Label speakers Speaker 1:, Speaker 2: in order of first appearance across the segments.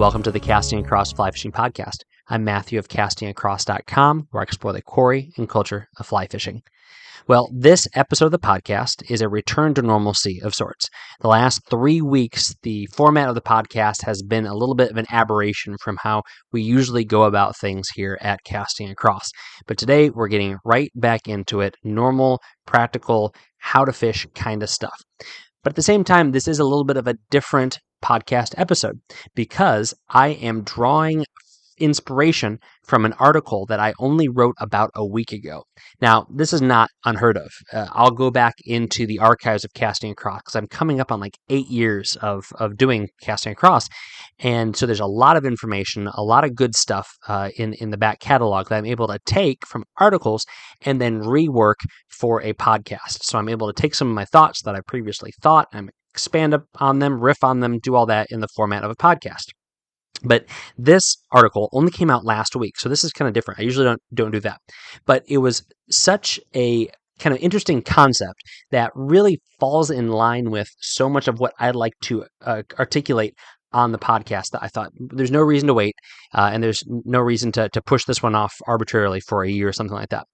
Speaker 1: Welcome to the Casting Across Fly Fishing Podcast. I'm Matthew of castingacross.com, where I explore the quarry and culture of fly fishing. Well, this episode of the podcast is a return to normalcy of sorts. The last 3 weeks, the format of the podcast has been a little bit of an aberration from how we usually go about things here at Casting Across. But today, we're getting right back into it, normal, practical, how to fish kind of stuff. But at the same time, this is a little bit of a different podcast episode because I am drawing inspiration from an article that I only wrote about a week ago. Now, this is not unheard of. I'll go back into the archives of Casting Across because I'm coming up on like 8 years of doing Casting Across. And so there's a lot of information, a lot of good stuff in the back catalog that I'm able to take from articles and then rework for a podcast. So I'm able to take some of my thoughts that I previously thought and expand on them, riff on them, do all that in the format of a podcast. But this article only came out last week, so this is kind of different. I usually don't do that. But it was such a kind of interesting concept that really falls in line with so much of what I'd like to articulate on the podcast that I thought there's no reason to wait, and there's no reason to push this one off arbitrarily for a year or something like that.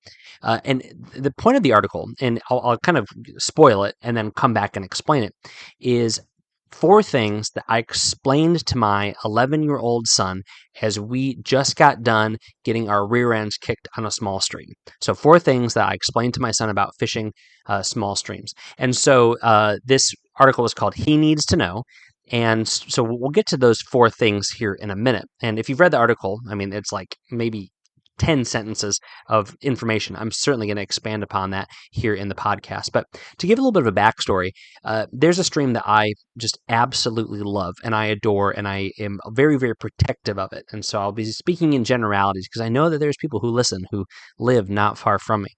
Speaker 1: And the point of the article, and I'll kind of spoil it and then come back and explain it, is 4 things that I explained to my 11-year-old son as we just got done getting our rear ends kicked on a small stream. So 4 things that I explained to my son about fishing small streams. And so this article was called He Needs to Know. And so we'll get to those 4 things here in a minute. And if you've read the article, I mean, it's like maybe 10 sentences of information. I'm certainly going to expand upon that here in the podcast. But to give a little bit of a backstory, there's a stream that I just absolutely love and I adore, and I am very, very protective of it. And so I'll be speaking in generalities because I know that there's people who listen who live not far from me.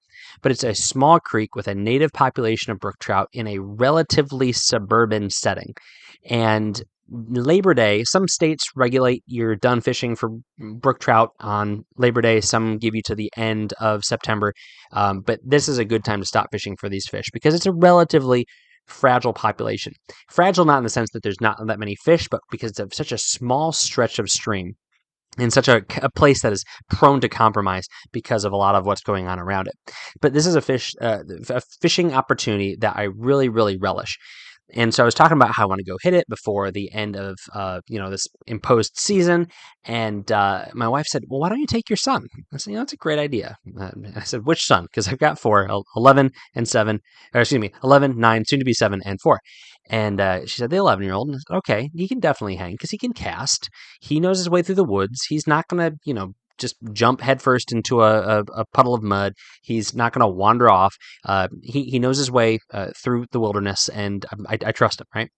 Speaker 1: But it's a small creek with a native population of brook trout in a relatively suburban setting. And Labor Day, some states regulate you're done fishing for brook trout on Labor Day. Some give you to the end of September. But this is a good time to stop fishing for these fish because it's a relatively fragile population. Fragile not in the sense that there's not that many fish, but because of such a small stretch of stream in such a place that is prone to compromise because of a lot of what's going on around it. But this is a fishing opportunity that I really, really relish. And so I was talking about how I want to go hit it before the end of this imposed season. And my wife said, "Well, why don't you take your son?" I said, "That's a great idea." I said, "Which son?" Because I've got 4, 11 and 7, or excuse me, 11, 9, soon to be 7 and 4. And she said, "The 11-year-old." And I said, "Okay, he can definitely hang because he can cast. He knows his way through the woods. He's not going to, just jump headfirst into a puddle of mud. He's not going to wander off. He knows his way through the wilderness, and I trust him, right?"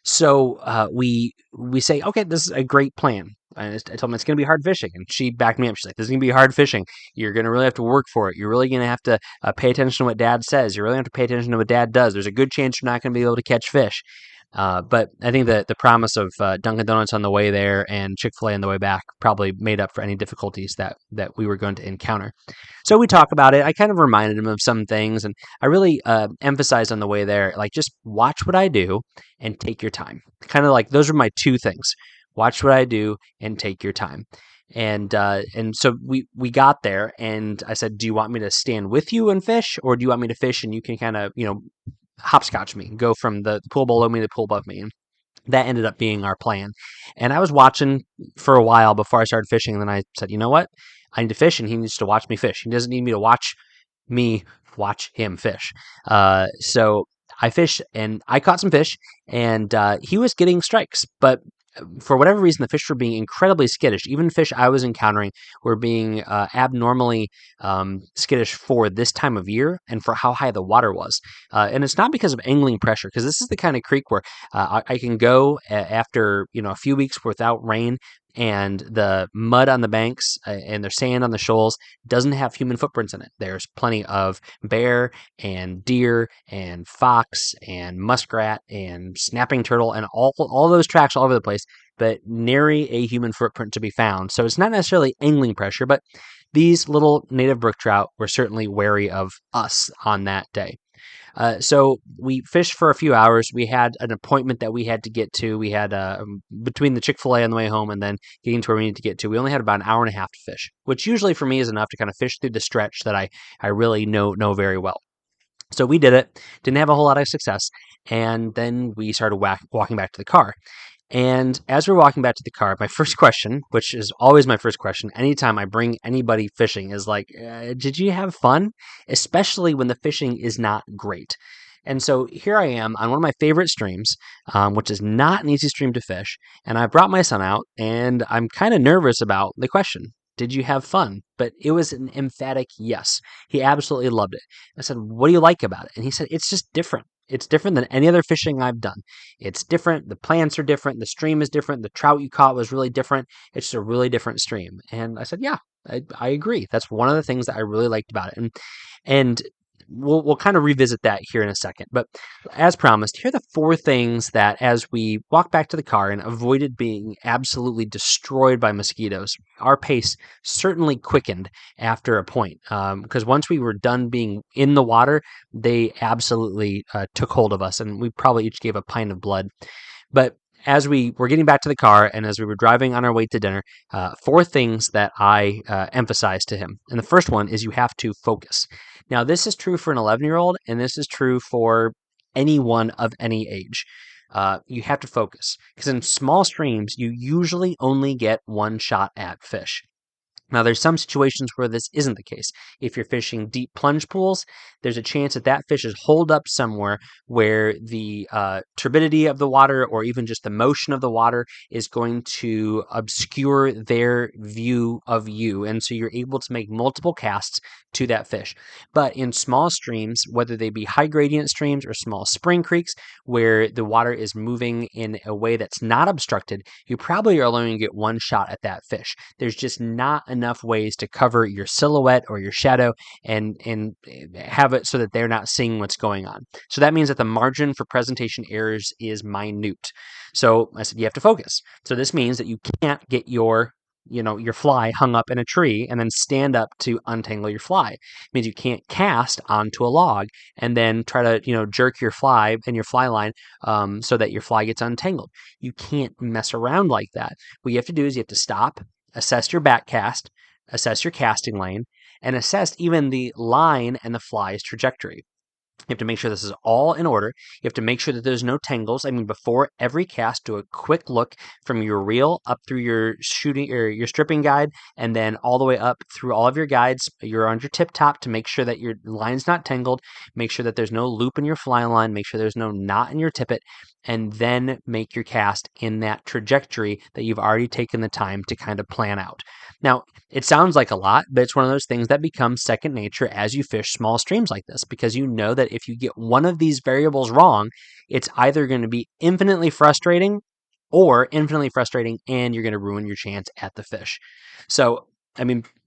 Speaker 1: So we say, "Okay, this is a great plan." I told him it's going to be hard fishing, and she backed me up. She's like, "This is going to be hard fishing. You're going to really have to work for it. You're really going to have to pay attention to what Dad says. You really have to pay attention to what Dad does. There's a good chance you're not going to be able to catch fish." But I think that the promise of Dunkin' Donuts on the way there and Chick-fil-A on the way back probably made up for any difficulties that we were going to encounter. So we talk about it. I kind of reminded him of some things, and I really emphasized on the way there, like, just watch what I do and take your time. Kind of like those are my 2 things. Watch what I do and take your time. And so we got there, and I said, "Do you want me to stand with you and fish, or do you want me to fish and you can kind of, hopscotch me, go from the pool below me to the pool above me?" And that ended up being our plan. And I was watching for a while before I started fishing. And then I said, "You know what? I need to fish, and he needs to watch me fish. He doesn't need me to watch him fish." So I fished, and I caught some fish, and he was getting strikes. But for whatever reason, the fish were being incredibly skittish. Even fish I was encountering were being abnormally skittish for this time of year and for how high the water was. And it's not because of angling pressure, because this is the kind of creek where I can go after a few weeks without rain, and the mud on the banks and the sand on the shoals doesn't have human footprints in it. There's plenty of bear and deer and fox and muskrat and snapping turtle and all those tracks all over the place, but nary a human footprint to be found. So it's not necessarily angling pressure, but these little native brook trout were certainly wary of us on that day. So we fished for a few hours. We had an appointment that we had to get to. We had between the Chick-fil-A on the way home and then getting to where we needed to get to, we only had about an hour and a half to fish, which usually for me is enough to kind of fish through the stretch that I really know very well. So we did it, didn't have a whole lot of success, and then we started walking back to the car. And as we're walking back to the car, my first question, which is always my first question, anytime I bring anybody fishing, is like, did you have fun? Especially when the fishing is not great. And so here I am on one of my favorite streams, which is not an easy stream to fish. And I brought my son out, and I'm kind of nervous about the question. Did you have fun? But it was an emphatic yes. He absolutely loved it. I said, what do you like about it? And he said, it's just different. It's different than any other fishing I've done. It's different. The plants are different. The stream is different. The trout you caught was really different. It's just a really different stream. And I said, yeah, I agree. That's one of the things that I really liked about it. And we'll kind of revisit that here in a second. But as promised, here are the 4 things that as we walked back to the car and avoided being absolutely destroyed by mosquitoes, our pace certainly quickened after a point. Because once we were done being in the water, they absolutely took hold of us, and we probably each gave a pint of blood. But as we were getting back to the car and as we were driving on our way to dinner, 4 things that I emphasized to him. And the first one is you have to focus. Now, this is true for an 11-year-old, and this is true for anyone of any age. You have to focus because in small streams, you usually only get one shot at fish. Now, there's some situations where this isn't the case. If you're fishing deep plunge pools, there's a chance that that fish is holed up somewhere where the turbidity of the water or even just the motion of the water is going to obscure their view of you. And so you're able to make multiple casts to that fish. But in small streams, whether they be high gradient streams or small spring creeks where the water is moving in a way that's not obstructed, you probably are only going to get one shot at that fish. There's just not enough ways to cover your silhouette or your shadow and have it so that they're not seeing what's going on. So that means that the margin for presentation errors is minute. So I said you have to focus. So this means that you can't get your fly hung up in a tree and then stand up to untangle your fly. It means you can't cast onto a log and then try to, jerk your fly and your fly line so that your fly gets untangled. You can't mess around like that. What you have to do is you have to stop, assess your back cast, assess your casting lane, and assess even the line and the fly's trajectory. You have to make sure this is all in order. You have to make sure that there's no tangles. Before every cast, do a quick look from your reel up through your shooting or your stripping guide, and then all the way up through all of your guides. You're on your tip top to make sure that your line's not tangled. Make sure that there's no loop in your fly line. Make sure there's no knot in your tippet, and then make your cast in that trajectory that you've already taken the time to kind of plan out. Now, it sounds like a lot, but it's one of those things that becomes second nature as you fish small streams like this, because you know that if you get one of these variables wrong, it's either going to be infinitely frustrating and you're going to ruin your chance at the fish. So,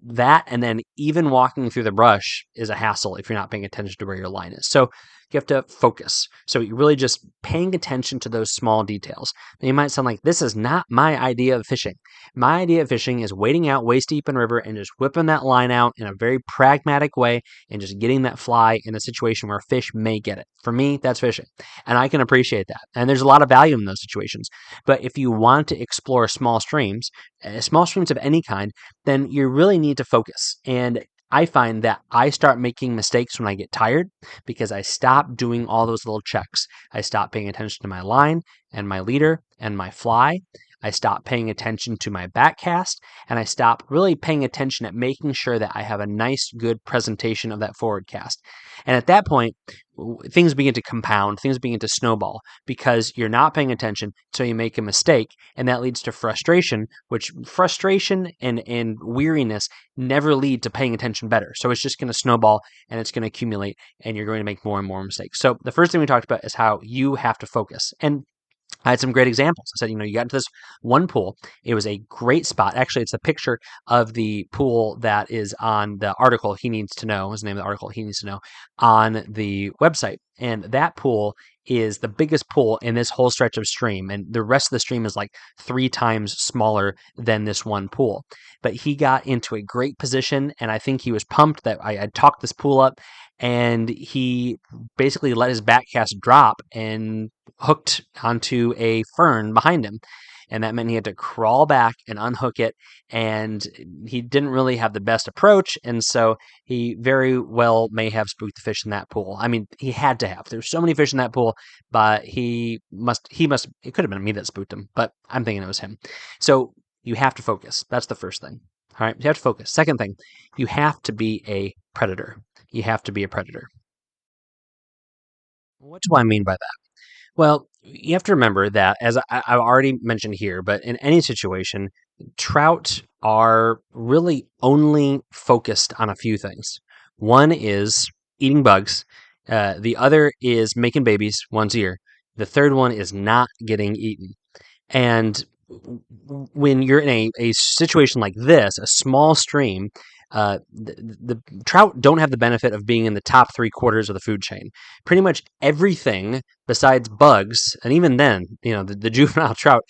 Speaker 1: that and then even walking through the brush is a hassle if you're not paying attention to where your line is. So you have to focus. So you're really just paying attention to those small details. Now you might sound like, this is not my idea of fishing. My idea of fishing is wading out waist deep in river and just whipping that line out in a very pragmatic way and just getting that fly in a situation where a fish may get it. For me, that's fishing. And I can appreciate that. And there's a lot of value in those situations. But if you want to explore small streams of any kind, then you really need to focus. And I find that I start making mistakes when I get tired because I stop doing all those little checks. I stop paying attention to my line and my leader and my fly. I stop paying attention to my back cast, and I stop really paying attention at making sure that I have a nice, good presentation of that forward cast. And at that point, things begin to compound, things begin to snowball because you're not paying attention, so you make a mistake, and that leads to frustration, which frustration and weariness never lead to paying attention better. So it's just going to snowball, and it's going to accumulate, and you're going to make more and more mistakes. So the first thing we talked about is how you have to focus. And I had some great examples. I said, you got into this one pool. It was a great spot. Actually, it's a picture of the pool that is on the article He Needs to Know, is the name of the article He Needs to Know, on the website. And that pool is the biggest pool in this whole stretch of stream. And the rest of the stream is like 3 times smaller than this one pool. But he got into a great position, and I think he was pumped that I had talked this pool up. and he basically let his back cast drop and hooked onto a fern behind him. And that meant he had to crawl back and unhook it. And he didn't really have the best approach. And so he very well may have spooked the fish in that pool. I mean, he had to have. There's so many fish in that pool, but it could have been me that spooked him, but I'm thinking it was him. So you have to focus. That's the first thing. All right. You have to focus. Second thing, you have to be a predator. You have to be a predator. What do I mean by that? Well, you have to remember that, as I've already mentioned here, but in any situation, trout are really only focused on a few things. One is eating bugs, the other is making babies once a year, the third one is not getting eaten. And when you're in a situation like this, a small stream, the trout don't have the benefit of being in the top 3/4 of the food chain. Pretty much everything besides bugs, and even then, the juvenile trout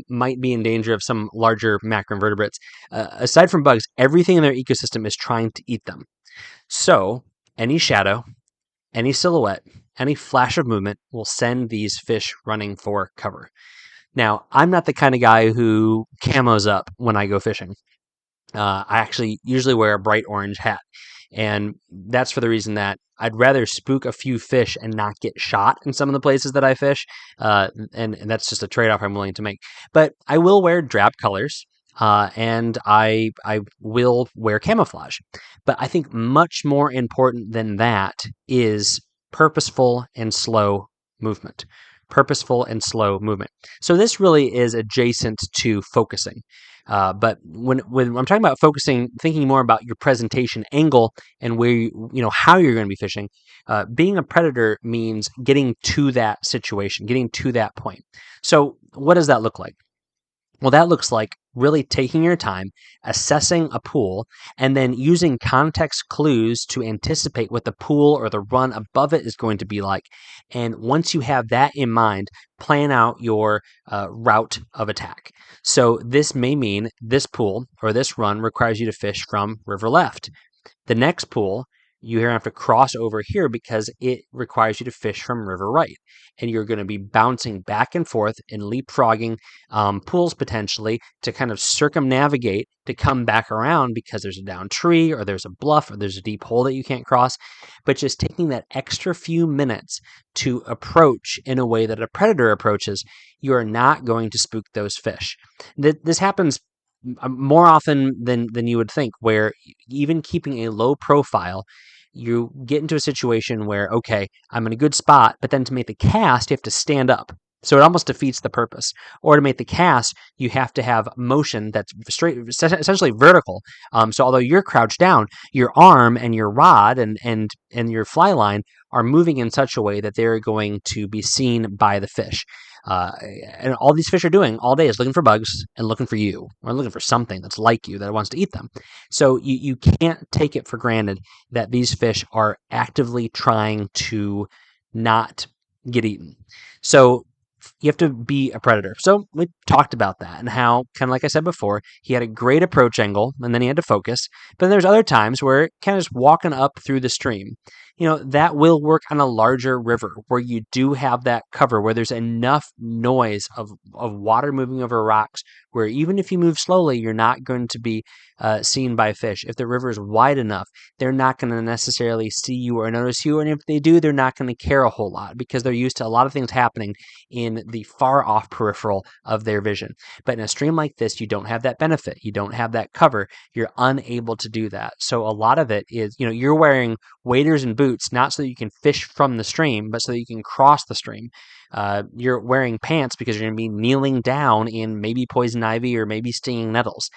Speaker 1: might be in danger of some larger macroinvertebrates. Aside from bugs, everything in their ecosystem is trying to eat them. So any shadow, any silhouette, any flash of movement will send these fish running for cover. Now, I'm not the kind of guy who camos up when I go fishing. I actually usually wear a bright orange hat. And that's for the reason that I'd rather spook a few fish and not get shot in some of the places that I fish. And that's just a trade-off I'm willing to make. But I will wear drab colors. And I will wear camouflage. But I think much more important than that is purposeful and slow movement. Purposeful and slow movement. So this really is adjacent to focusing. But when I'm talking about focusing, thinking more about your presentation angle and where how you're going to be fishing, being a predator means getting to that situation, getting to that point. So what does that look like? Well, that looks like really taking your time, assessing a pool, and then using context clues to anticipate what the pool or the run above it is going to be like. And once you have that in mind, plan out your route of attack. So this may mean this pool or this run requires you to fish from river left. The next pool, you have to cross over here because it requires you to fish from river right. And you're going to be bouncing back and forth and leapfrogging pools potentially to kind of circumnavigate to come back around because there's a down tree or there's a bluff or there's a deep hole that you can't cross. But just taking that extra few minutes to approach in a way that a predator approaches, you are not going to spook those fish. This happens more often than you would think, where even keeping a low profile, you get into a situation where, okay, I'm in a good spot, but then to make the cast, you have to stand up. So it almost defeats the purpose. Or to make the cast, you have to have motion that's straight, essentially vertical. So although you're crouched down, your arm and your rod and your fly line are moving in such a way that they're going to be seen by the fish. And all these fish are doing all day is looking for bugs and looking for you, or looking for something that's like you that wants to eat them. So you can't take it for granted that these fish are actively trying to not get eaten. So you have to be a predator. So we talked about that and how, kind of like I said before, he had a great approach angle and then he had to focus. But there's other times where kind of just walking up through the stream, that will work on a larger river where you do have that cover, where there's enough noise of water moving over rocks, where even if you move slowly, you're not going to be seen by fish. If the river is wide enough, they're not going to necessarily see you or notice you. And if they do, they're not going to care a whole lot because they're used to a lot of things happening in the far off peripheral of their vision. But in a stream like this, you don't have that benefit. You don't have that cover. You're unable to do that. So a lot of it is, you're wearing waders and boots, not so that you can fish from the stream, but so that you can cross the stream. You're wearing pants because you're going to be kneeling down in maybe poison ivy or maybe stinging nettles.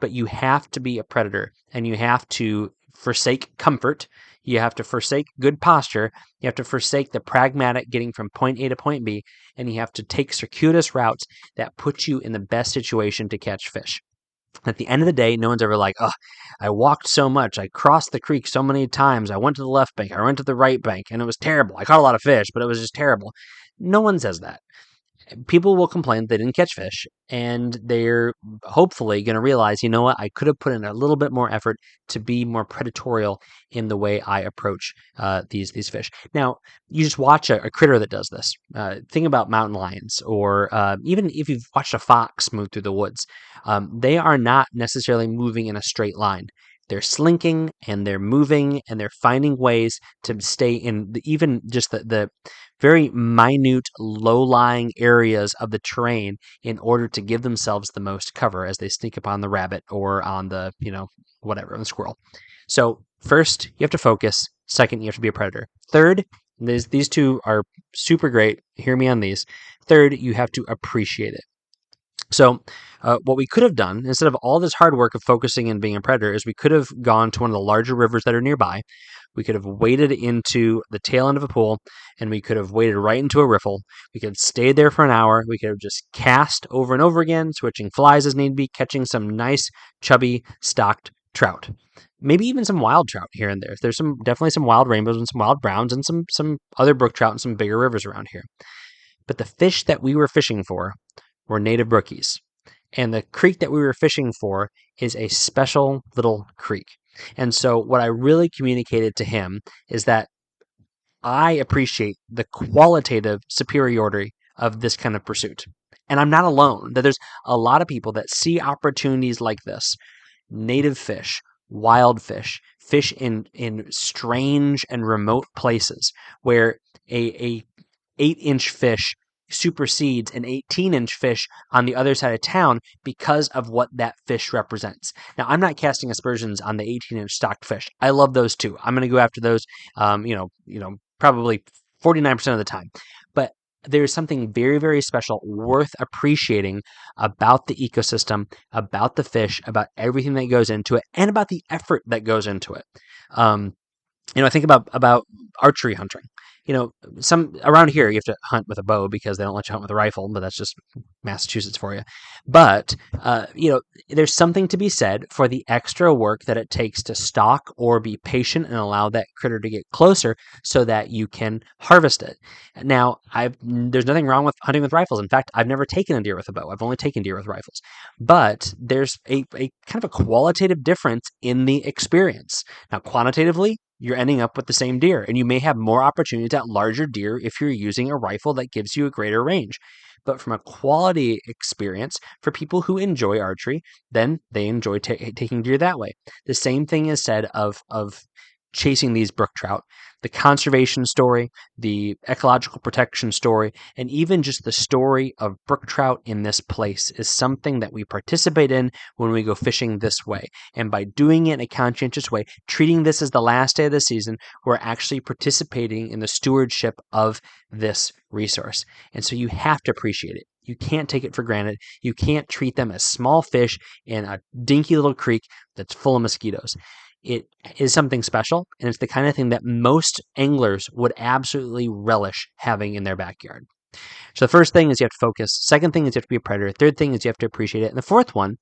Speaker 1: But you have to be a predator, and you have to forsake comfort. You have to forsake good posture. You have to forsake the pragmatic getting from point A to point B, and you have to take circuitous routes that put you in the best situation to catch fish. At the end of the day, no one's ever like, oh, I walked so much. I crossed the creek so many times. I went to the left bank. I went to the right bank, and it was terrible. I caught a lot of fish, but it was just terrible. No one says that. People will complain they didn't catch fish, and they're hopefully going to realize, you know what, I could have put in a little bit more effort to be more predatorial in the way I approach these fish. Now, you just watch a critter that does this. Think about mountain lions, or even if you've watched a fox move through the woods, they are not necessarily moving in a straight line. They're slinking and they're moving and they're finding ways to stay in even just the very minute, low-lying areas of the terrain in order to give themselves the most cover as they sneak upon the rabbit or on the, whatever, on the squirrel. So first, you have to focus. Second, you have to be a predator. Third, these two are super great. Hear me on these. Third, you have to appreciate it. So what we could have done, instead of all this hard work of focusing and being a predator, is we could have gone to one of the larger rivers that are nearby. We could have waded into the tail end of a pool, and we could have waded right into a riffle. We could have stayed there for an hour. We could have just cast over and over again, switching flies as need be, catching some nice, chubby, stocked trout. Maybe even some wild trout here and there. There's definitely some wild rainbows and some wild browns and some other brook trout and some bigger rivers around here. But the fish that we were fishing for were native brookies. And the creek that we were fishing for is a special little creek. And so what I really communicated to him is that I appreciate the qualitative superiority of this kind of pursuit. And I'm not alone, that there's a lot of people that see opportunities like this. Native fish, wild fish, fish in strange and remote places where a 8-inch fish supersedes an 18-inch fish on the other side of town because of what that fish represents. Now, I'm not casting aspersions on the 18-inch stocked fish. I love those too. I'm going to go after those, probably 49% of the time. But there's something very, very special, worth appreciating about the ecosystem, about the fish, about everything that goes into it, and about the effort that goes into it. I think about archery hunting. Some around here you have to hunt with a bow because they don't let you hunt with a rifle, but that's just Massachusetts for you. But there's something to be said for the extra work that it takes to stalk or be patient and allow that critter to get closer so that you can harvest it. Now, there's nothing wrong with hunting with rifles. In fact, I've never taken a deer with a bow. I've only taken deer with rifles. But there's a kind of a qualitative difference in the experience. Now, quantitatively, you're ending up with the same deer, and you may have more opportunities at larger deer if you're using a rifle that gives you a greater range. But from a quality experience, for people who enjoy archery, then they enjoy taking deer that way. The same thing is said of chasing these brook trout. The conservation story, the ecological protection story, and even just the story of brook trout in this place is something that we participate in when we go fishing this way. And by doing it in a conscientious way, treating this as the last day of the season, we're actually participating in the stewardship of this resource. And so you have to appreciate it. You can't take it for granted. You can't treat them as small fish in a dinky little creek that's full of mosquitoes. It is something special, and it's the kind of thing that most anglers would absolutely relish having in their backyard. So the first thing is you have to focus. Second thing is you have to be a predator. Third thing is you have to appreciate it. And the fourth one,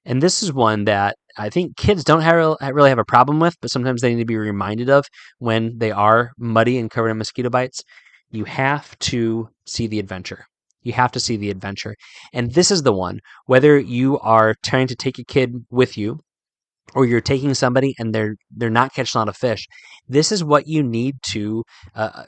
Speaker 1: and this is one that I think kids don't really have a problem with, but sometimes they need to be reminded of when they are muddy and covered in mosquito bites. You have to see the adventure. You have to see the adventure. And this is the one, whether you are trying to take a kid with you, or you're taking somebody and they're not catching a lot of fish, this is what you need to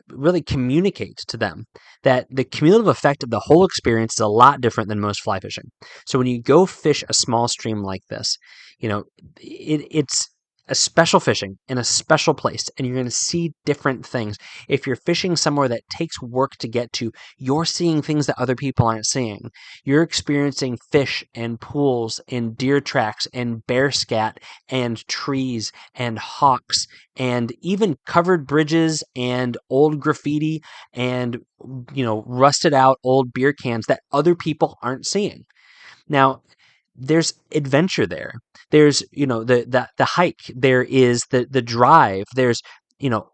Speaker 1: really communicate to them, that the cumulative effect of the whole experience is a lot different than most fly fishing. So when you go fish a small stream like this, it's a special fishing in a special place, and you're going to see different things. If you're fishing somewhere that takes work to get to, you're seeing things that other people aren't seeing. You're experiencing fish and pools and deer tracks and bear scat and trees and hawks and even covered bridges and old graffiti and rusted out old beer cans that other people aren't seeing. Now, there's adventure there. There's, the hike. There is the drive. There's,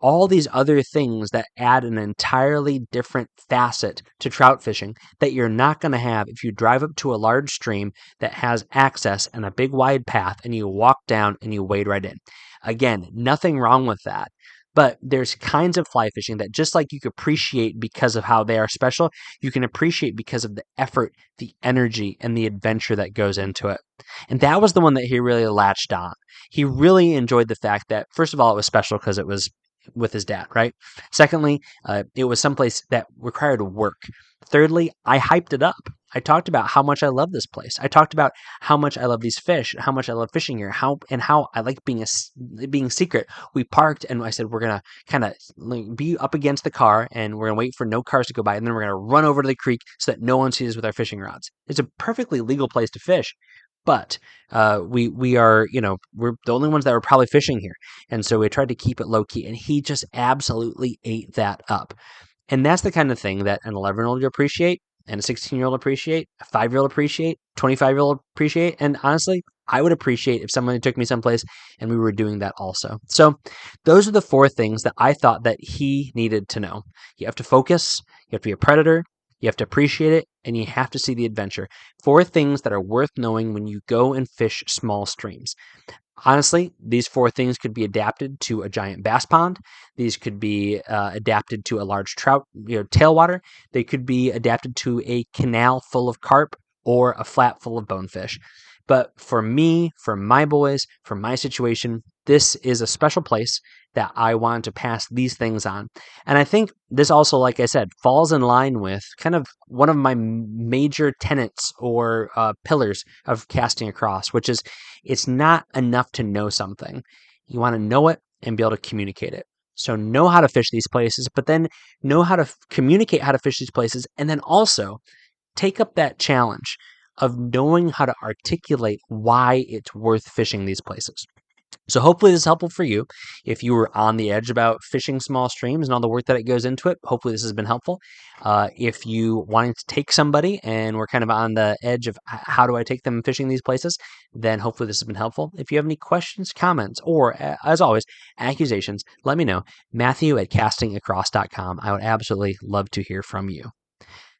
Speaker 1: all these other things that add an entirely different facet to trout fishing that you're not going to have if you drive up to a large stream that has access and a big wide path and you walk down and you wade right in. Again, nothing wrong with that. But there's kinds of fly fishing that just like you can appreciate because of how they are special, you can appreciate because of the effort, the energy, and the adventure that goes into it. And that was the one that he really latched on. He really enjoyed the fact that, first of all, it was special because it was with his dad, right? Secondly, it was someplace that required work. Thirdly, I hyped it up. I talked about how much I love this place. I talked about how much I love these fish, how much I love fishing here, how I like being secret. We parked and I said we're gonna kind of be up against the car and we're gonna wait for no cars to go by and then we're gonna run over to the creek so that no one sees us with our fishing rods. It's a perfectly legal place to fish, but we are, we're the only ones that were probably fishing here, and so we tried to keep it low key. And he just absolutely ate that up. And that's the kind of thing that an 11-year-old will appreciate, and a 16-year-old appreciate, a 5-year-old appreciate, 25-year-old appreciate, and honestly, I would appreciate if someone took me someplace and we were doing that also. So those are the 4 things that I thought that he needed to know. You have to focus, you have to be a predator, you have to appreciate it, and you have to see the adventure. 4 things that are worth knowing when you go and fish small streams. Honestly, these 4 things could be adapted to a giant bass pond. These could be adapted to a large trout, tailwater. They could be adapted to a canal full of carp or a flat full of bonefish. But for me, for my boys, for my situation, this is a special place that I want to pass these things on. And I think this also, like I said, falls in line with kind of one of my major tenets or pillars of casting across, which is it's not enough to know something. You want to know it and be able to communicate it. So know how to fish these places, but then know how to communicate how to fish these places, and then also take up that challenge of knowing how to articulate why it's worth fishing these places. So hopefully this is helpful for you. If you were on the edge about fishing small streams and all the work that it goes into it, hopefully this has been helpful. If you wanting to take somebody and we're kind of on the edge of how do I take them fishing these places, then hopefully this has been helpful. If you have any questions, comments, or as always, accusations, let me know. Matthew@castingacross.com. I would absolutely love to hear from you.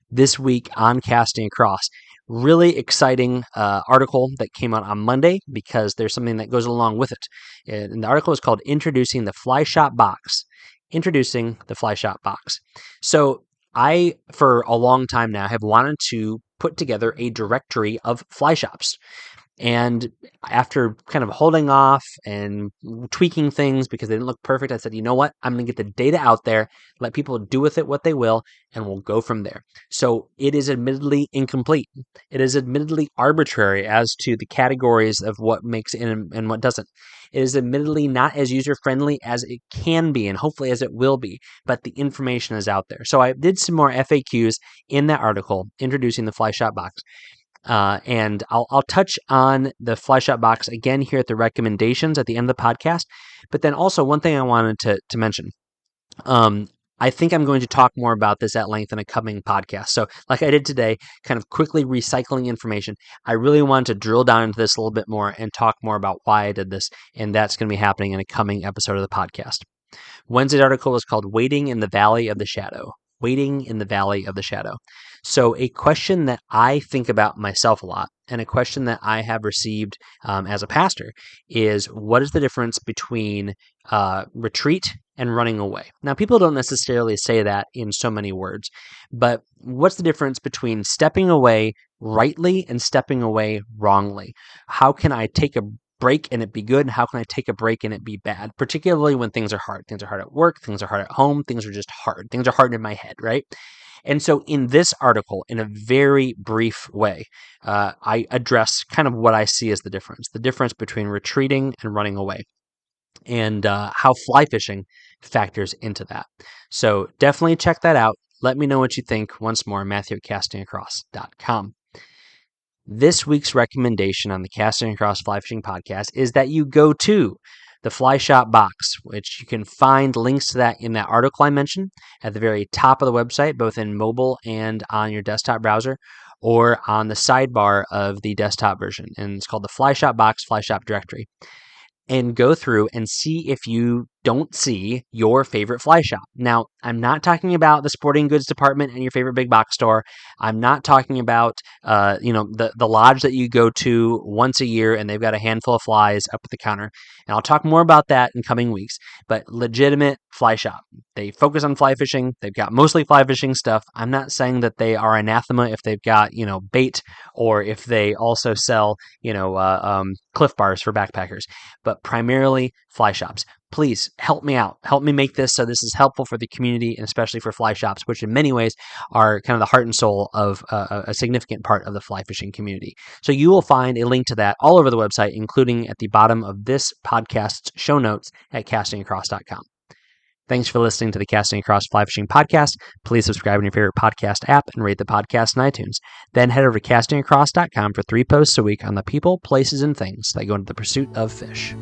Speaker 1: This week on Casting Across, really exciting article that came out on Monday because there's something that goes along with it. And the article is called Introducing the Fly Shop Box. Introducing the Fly Shop Box. So I, for a long time now, have wanted to put together a directory of fly shops. And after kind of holding off and tweaking things because they didn't look perfect, I said, you know what? I'm going to get the data out there, let people do with it what they will, and we'll go from there. So it is admittedly incomplete. It is admittedly arbitrary as to the categories of what makes it and what doesn't. It is admittedly not as user-friendly as it can be and hopefully as it will be, but the information is out there. So I did some more FAQs in that article, Introducing the Fly Shop Box. And I'll touch on the Fly Shop Box again here at the recommendations at the end of the podcast. But then also one thing I wanted to mention. I think I'm going to talk more about this at length in a coming podcast. So like I did today, kind of quickly recycling information, I really want to drill down into this a little bit more and talk more about why I did this. And that's going to be happening in a coming episode of the podcast. Wednesday's article is called Waiting in the Valley of the Shadow. Waiting in the Valley of the Shadow. So a question that I think about myself a lot, and a question that I have received as a pastor, is what is the difference between retreat and running away? Now, people don't necessarily say that in so many words, but what's the difference between stepping away rightly and stepping away wrongly? How can I take a break and it be good, and how can I take a break and it be bad, particularly when things are hard? Things are hard at work, things are hard at home, things are just hard. Things are hard in my head, right? And so in this article, in a very brief way, I address kind of what I see as the difference between retreating and running away, and how fly fishing factors into that. So definitely check that out. Let me know what you think. Once more, Matthew@castingacross.com. This week's recommendation on the Casting Across Fly Fishing Podcast is that you go to the Fly Shop Box, which you can find links to that in that article I mentioned at the very top of the website, both in mobile and on your desktop browser, or on the sidebar of the desktop version. And it's called the Fly Shop Box Fly Shop Directory. And go through and see if you don't see your favorite fly shop. Now, I'm not talking about the sporting goods department in your favorite big box store. I'm not talking about the lodge that you go to once a year and they've got a handful of flies up at the counter. And I'll talk more about that in coming weeks. But legitimate fly shop. They focus on fly fishing. They've got mostly fly fishing stuff. I'm not saying that they are anathema if they've got bait, or if they also sell Cliff Bars for backpackers, but primarily fly shops. Please help me out. Help me make this so this is helpful for the community, and especially for fly shops, which in many ways are kind of the heart and soul of a significant part of the fly fishing community. So you will find a link to that all over the website, including at the bottom of this podcast's show notes at castingacross.com. Thanks for listening to the Casting Across Fly Fishing Podcast. Please subscribe in your favorite podcast app and rate the podcast in iTunes. Then head over to castingacross.com for 3 posts a week on the people, places, and things that go into the pursuit of fish.